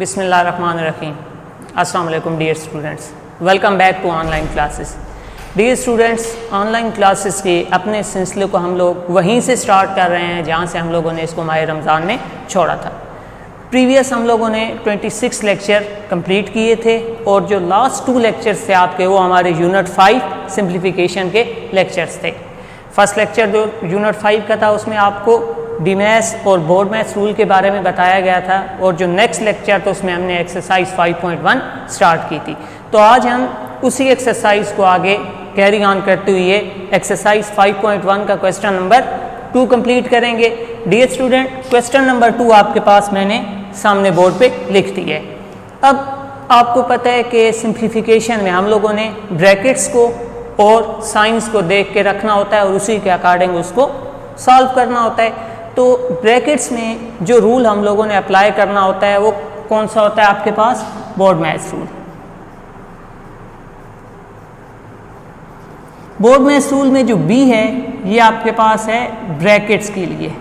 बिस्मिल्लाहिर्रहमानिर्रहीम। अस्सलाम वालेकुम dear students, welcome back to online classes. Dear students, online classes के अपने सिलसिले को हम लोग वहीं से स्टार्ट कर रहे हैं जहाँ से हम लोगों ने इसको माह रमज़ान में छोड़ा था। प्रीवियस हम लोगों ने 26 लेक्चर कंप्लीट किए थे और जो लास्ट 2 लेक्चर्स थे आपके वो हमारे यूनिट 5 सिंप्लीफिकेशन के लेक्चर्स थे। फर्स्ट लेक्चर जो यूनिट 5 का था उसमें आपको डीमैथ्स और बोर्ड मैथ्स रूल के बारे में बताया गया था और जो नेक्स्ट लेक्चर तो उसमें हमने एक्सरसाइज 5.1 स्टार्ट की थी। तो आज हम उसी एक्सरसाइज को आगे कैरी ऑन करते हुए एक्सरसाइज 5.1 का क्वेश्चन नंबर 2 कंप्लीट करेंगे। डियर स्टूडेंट, क्वेश्चन नंबर 2 आपके पास मैंने सामने बोर्ड पे लिख दी है। अब आपको पता है कि सिंप्लीफिकेशन में हम लोगों ने ब्रैकेट्स को और साइंस को देख के रखना होता है और उसी के अकॉर्डिंग उसको सॉल्व करना होता है। तो ब्रैकेट्स में जो रूल हम लोगों ने अप्लाई करना होता है वो कौन सा होता है आपके पास? BODMAS rule. BODMAS rule में जो बी है ये आपके पास है ब्रैकेट्स के लिए,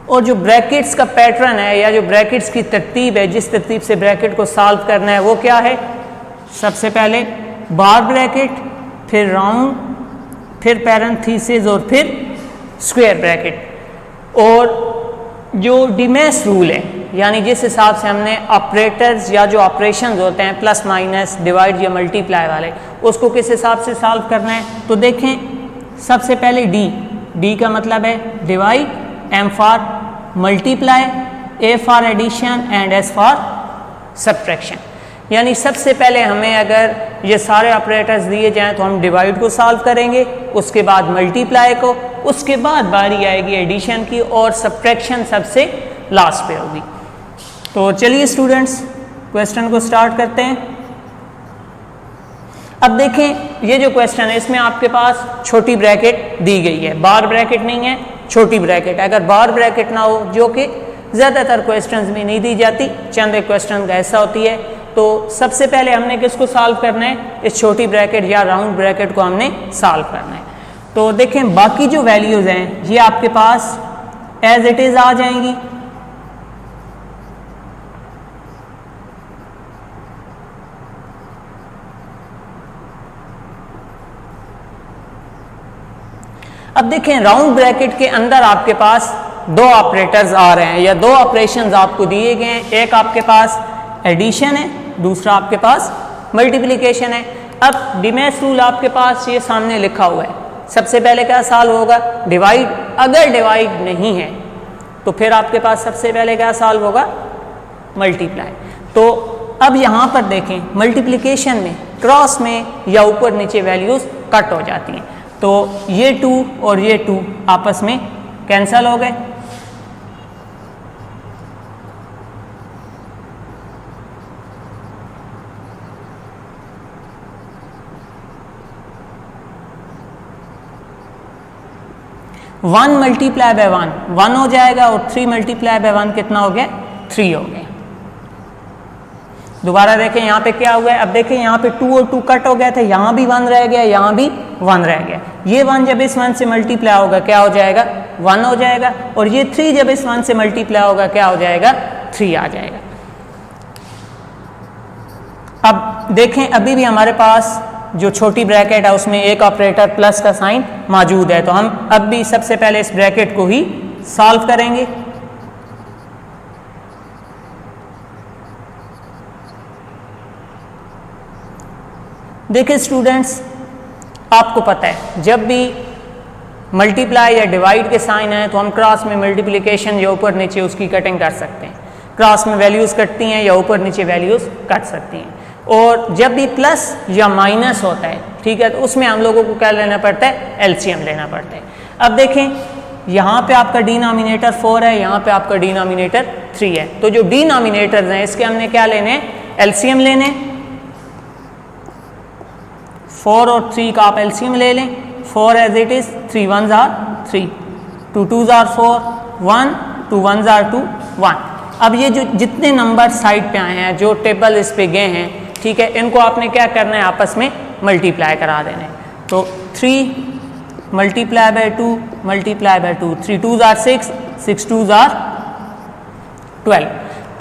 और जो ब्रैकेट्स का पैटर्न है या जो ब्रैकेट्स की तरतीब है, जिस तरतीब से ब्रैकेट को सॉल्व करना है वो क्या है? सबसे पहले बार ब्रैकेट, फिर राउंड, फिर पैरेंथेसिस और फिर स्क्वायर ब्रैकेट। और जो डीमैथ्स रूल है यानी जिस हिसाब से हमने ऑपरेटर्स या जो ऑपरेशंस होते हैं प्लस माइनस डिवाइड या मल्टीप्लाई वाले, उसको किस हिसाब से सॉल्व करना है? तो देखें, सबसे पहले डी का मतलब है divide, M for multiply, A for addition and S for subtraction. यानी सबसे पहले हमें अगर ये सारे ऑपरेटर्स दिए जाएं तो हम डिवाइड को सॉल्व करेंगे, उसके बाद मल्टीप्लाई को, उसके बाद बारी आएगी एडिशन की और सब्ट्रैक्शन सबसे लास्ट पे होगी। तो चलिए स्टूडेंट्स क्वेश्चन को स्टार्ट करते हैं। अब देखें, ये जो क्वेश्चन है इसमें आपके पास छोटी ब्रैकेट दी गई है, बार ब्रैकेट नहीं है, छोटी ब्रैकेट। अगर बार ब्रैकेट ना हो, जो कि ज़्यादातर क्वेश्चंस में नहीं दी जाती, चंद एक क्वेश्चन का ऐसा होती है, तो सबसे पहले हमने किसको सॉल्व करना है? इस छोटी ब्रैकेट या राउंड ब्रैकेट को हमने सॉल्व करना है। तो देखें, बाकी जो वैल्यूज़ हैं ये आपके पास एज इट इज़ आ जाएंगी। अब देखें, राउंड ब्रैकेट के अंदर आपके पास 2 ऑपरेटर्स आ रहे हैं या 2 ऑपरेशंस आपको दिए गए हैं। एक आपके पास एडिशन है, दूसरा आपके पास मल्टीप्लिकेशन है। अब डीमैथ्स रूल आपके पास ये सामने लिखा हुआ है। सबसे पहले क्या सॉल्व होगा? डिवाइड। अगर डिवाइड नहीं है तो फिर आपके पास सबसे पहले क्या सॉल्व होगा? मल्टीप्लाई। तो अब यहाँ पर देखें, मल्टीप्लिकेशन में क्रॉस में या ऊपर नीचे वैल्यूज़ कट हो जाती हैं, तो ये 2 और ये 2 आपस में कैंसल हो गए। वन मल्टीप्लाई बाय 1 हो जाएगा और 3 मल्टीप्लाई बाय 1 कितना हो गया? 3 हो गया। दोबारा देखें यहाँ पे क्या हुआ है। अब देखें यहाँ पे 2 और 2 कट हो गए थे, यहाँ भी 1 रह गया, यहाँ भी 1 रह गया। ये 1 जब इस 1 से मल्टीप्लाई होगा क्या हो जाएगा? 1 हो जाएगा। और ये 3 जब इस 1 से मल्टीप्लाई होगा क्या हो जाएगा? 3 आ जाएगा। अब देखें, अभी भी हमारे पास जो छोटी ब्रैकेट है उसमें एक ऑपरेटर प्लस का साइन मौजूद है, तो हम अब भी सबसे पहले इस ब्रैकेट को ही सॉल्व करेंगे। देखिए स्टूडेंट्स, आपको पता है जब भी मल्टीप्लाई या डिवाइड के साइन है तो हम क्रॉस में मल्टीप्लिकेशन या ऊपर नीचे उसकी कटिंग कर सकते हैं। क्रॉस में वैल्यूज़ कटती हैं या ऊपर नीचे वैल्यूज़ कट सकती हैं। और जब भी प्लस या माइनस होता है, ठीक है, तो उसमें हम लोगों को क्या लेना पड़ता है? एलसीएम लेना पड़ता है। अब देखें, यहाँ पे आपका डिनोमिनेटर 4 है, यहाँ पे आपका डिनोमिनेटर 3 है, तो जो डिनोमिनेटर्स हैं इसके हमने क्या लेने हैं? एलसीएम लेने। 4 और 3 का आप एलसीएम ले लें। 4 as it is, 3 1s are 3, 2 2s are 4, 1 2 1s are 2 1। अब ये जो जितने नंबर साइड पे आए हैं, जो टेबल इस पे गए हैं, ठीक है, इनको आपने क्या करना है? आपस में मल्टीप्लाई करा देना है। तो 3 multiply by 2 multiply by 2, 3 2s are 6, 6 2s are 12।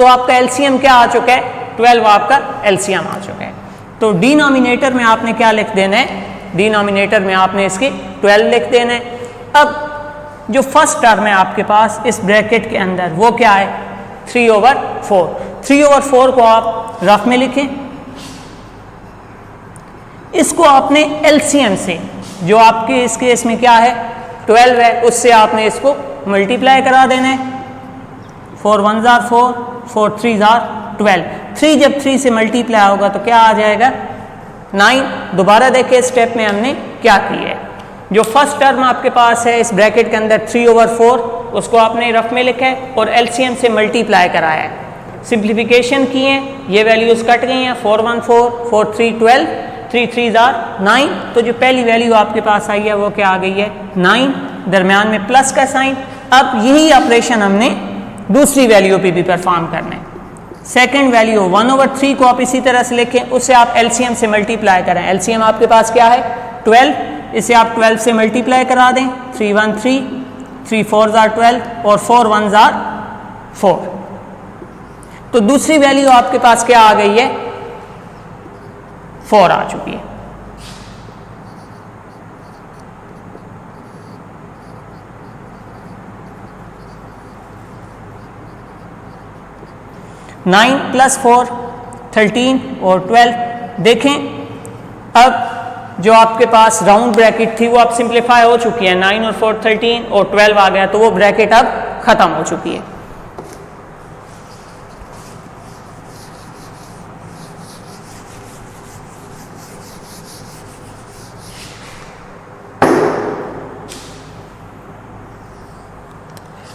तो आपका एलसीएम क्या आ चुका है, 12 आपका एलसीएम आ चुका है। तो डिनोमिनेटर में आपने क्या लिख देना है, डिनोमिनेटर में आपने इसके 12 लिख देना है। अब जो फर्स्ट टर्म है आपके पास इस ब्रैकेट के अंदर वो क्या है, 3/4। 3/4 को आप रफ में लिखें, इसको आपने एलसीएम से, जो आपके इस केस में क्या है 12 है, उससे आपने इसको मल्टीप्लाई करा देना है। 4 1 जार 4, 4 3 जार 12। 3 जब 3 से मल्टीप्लाई होगा तो क्या आ जाएगा 9। दोबारा देखिए स्टेप में हमने क्या किया है, जो फर्स्ट टर्म आपके पास है इस ब्रैकेट के अंदर 3/4, उसको आपने रफ में लिखा है और एलसीएम से मल्टीप्लाई कराया है। सिंप्लीफिकेशन किए हैं, ये वैल्यूज कट गई हैं, 4 1 4, 4 3 12, 3 3 जार 9। तो जो पहली वैल्यू आपके पास आई है वो क्या आ गई है 9, दरमियान में प्लस का साइन। अब यही ऑपरेशन हमने दूसरी वैल्यू पे भी परफॉर्म करना है। सेकंड वैल्यू 1/3 को आप इसी तरह से लिखें, उससे आप एलसीएम से मल्टीप्लाई करें। एलसीएम आपके पास क्या है 12, इसे आप 12 से मल्टीप्लाई करा दें। 3 1 3, 3 4 जार 12 और 4 1 जार 4। तो दूसरी वैल्यू आपके पास क्या आ गई है 4 आ चुकी है। नाइन प्लस 4 13 और 12। देखें अब जो आपके पास राउंड ब्रैकेट थी वो अब सिंप्लीफाई हो चुकी है, 9 और 4 13 और 12 आ गया, तो वो ब्रैकेट अब खत्म हो चुकी है।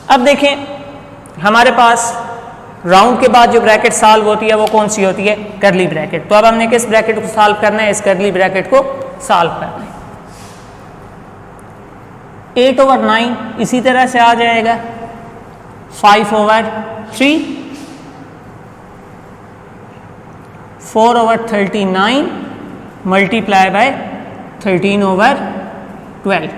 अब देखें हमारे पास राउंड के बाद जो ब्रैकेट सॉल्व होती है वो कौन सी होती है, कर्ली ब्रैकेट। तो अब हमने किस ब्रैकेट को सॉल्व करना है, इस कर्ली ब्रैकेट को सॉल्व करना है। 8/9 इसी तरह से आ जाएगा 5/3, 4/39 मल्टीप्लाई बाय 13/12।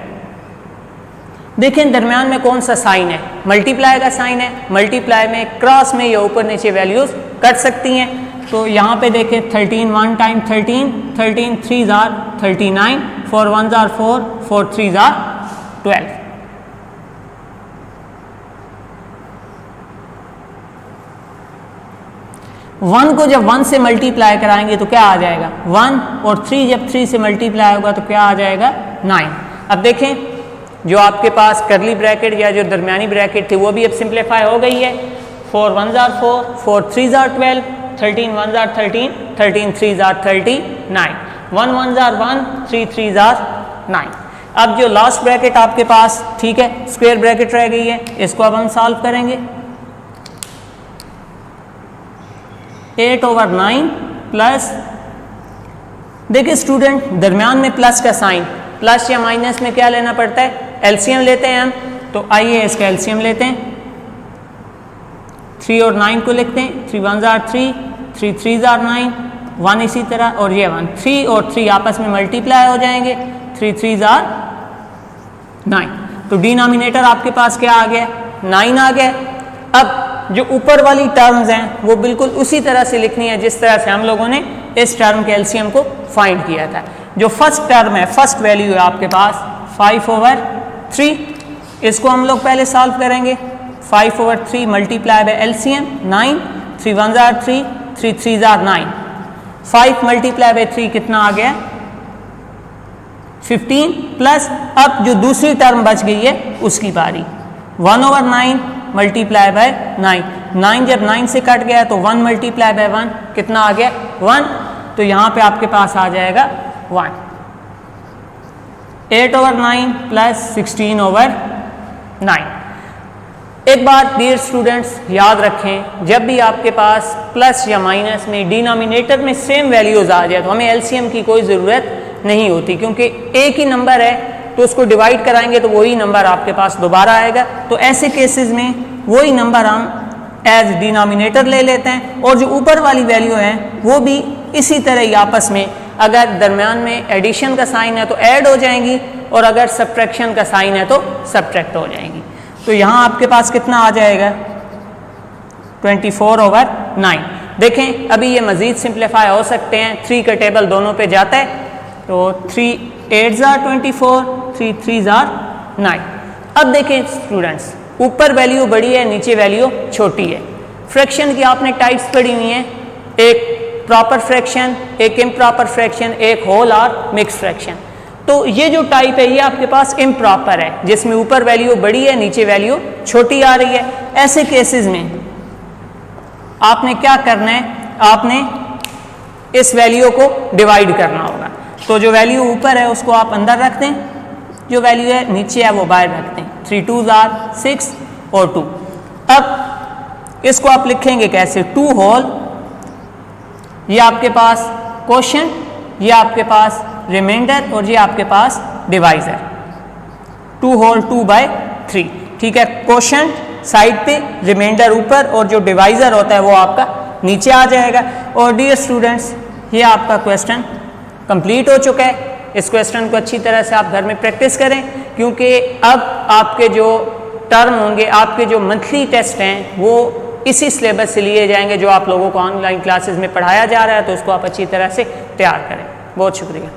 देखें दरमियान में कौन सा साइन है, मल्टीप्लाई का साइन है। मल्टीप्लाई में क्रॉस में या ऊपर नीचे वैल्यूज कट सकती हैं। तो यहाँ पे देखें 13 1 time 13, 13 3 jar 39, 4 1 jar 4, 4 3 jar 12। One को जब 1 से मल्टीप्लाई कराएंगे तो क्या आ जाएगा 1, और 3 जब 3 से मल्टीप्लाई होगा तो क्या आ जाएगा 9। अब देखें जो आपके पास करली ब्रैकेट या जो दरमियानी ब्रैकेट थी वो भी अब सिंप्लीफाई हो गई है। 4 1 jar 4, 4 3 jar 12, 13 1 jar 13, 13 3 jar 39, 1 1 jar 1, 3 3 jar 9। अब जो लास्ट ब्रैकेट आपके पास ठीक है स्क्वायर ब्रैकेट रह गई है, इसको अब हम सॉल्व करेंगे। 8/9 प्लस, देखिए स्टूडेंट दरमियान में प्लस का साइन, प्लस या माइनस में क्या लेना पड़ता है, एलसीएम लेते हैं हम। तो आइए इसका एलसीएम लेते हैं। 3 और 9 को लिखते हैं, 3 1 जार 3, 3 3 जार 9, 1 इसी तरह और ये 1। 3 और 3 आपस में मल्टीप्लाई हो जाएंगे, 3 3 जार 9। तो डिनोमिनेटर आपके पास क्या आ गया 9 आ गया। अब जो ऊपर वाली टर्म्स हैं वो बिल्कुल उसी तरह से लिखनी है जिस तरह से हम लोगों ने इस टर्म के एलसीएम को फाइंड किया था। जो फर्स्ट टर्म है, फर्स्ट वैल्यू है आपके पास 5/3, इसको हम लोग पहले सॉल्व करेंगे। 5/3 multiply by LCM 9, 3 1 jar 3, 3 3 jar 9, 5 multiply by 3 कितना आ गया 15 प्लस अब जो दूसरी टर्म बच गई है उसकी बारी 1/9 मल्टीप्लाई बाय 9, 9 जब 9 से कट गया तो 1 मल्टीप्लाई बाय 1 कितना आ गया 1। तो यहाँ पे आपके पास आ जाएगा 1। 8/9 प्लस 16/9। एक बात डियर स्टूडेंट्स याद रखें, जब भी आपके पास प्लस या माइनस में डिनोमिनेटर में सेम वैल्यूज आ जाए तो हमें एलसीएम की कोई ज़रूरत नहीं होती, क्योंकि एक ही नंबर है तो उसको डिवाइड कराएंगे तो वही नंबर आपके पास दोबारा आएगा। तो ऐसे केसेस में वही नंबर हम एज डिनोमिनेटर ले लेते हैं, और जो ऊपर वाली वैल्यू है वो भी इसी तरह ही आपस में, अगर दरमियान में एडिशन का साइन है तो ऐड हो जाएंगी, और अगर सब्ट्रैक्शन का साइन है तो सब्ट्रैक्ट हो जाएंगी। तो यहाँ आपके पास कितना आ जाएगा 24/9। देखें अभी ये मज़ीद सिंप्लीफाई हो सकते हैं, 3 का टेबल दोनों पे जाता है, तो 3 8s are 24, 3 3s are 9। अब देखें स्टूडेंट्स, ऊपर वैल्यू बड़ी है, नीचे वैल्यू छोटी है। फ्रैक्शन की आपने टाइप्स पढ़ी हुई हैं, एक प्रॉपर फ्रैक्शन, एक इम्प्रॉपर फ्रैक्शन, एक होल और मिक्स फ्रैक्शन। तो ये जो टाइप है ये आपके पास इम्प्रॉपर है, जिसमें ऊपर वैल्यू बड़ी है, नीचे वैल्यू छोटी आ रही है। ऐसे केसेस में आपने क्या करना है, आपने इस वैल्यू को डिवाइड करना होगा। तो जो वैल्यू ऊपर है उसको आप अंदर रख दें, जो वैल्यू है नीचे है वो बाहर रख दें। 3 2s are 6 और 2। अब इसको आप लिखेंगे कैसे, 2 होल, ये आपके पास क्वोशिएंट, ये आपके पास रिमाइंडर और ये आपके पास डिवाइजर। 2 होल 2/3, ठीक है। क्वोशिएंट साइड पे, रिमाइंडर ऊपर और जो डिवाइजर होता है वो आपका नीचे आ जाएगा। और डियर स्टूडेंट्स, ये आपका क्वेश्चन कंप्लीट हो चुका है। इस क्वेश्चन को अच्छी तरह से आप घर में प्रैक्टिस करें, क्योंकि अब आपके जो टर्म होंगे, आपके जो मंथली टेस्ट हैं, वो इसी सिलेबस से लिए जाएंगे जो आप लोगों को ऑनलाइन क्लासेस में पढ़ाया जा रहा है। तो उसको आप अच्छी तरह से तैयार करें। बहुत शुक्रिया।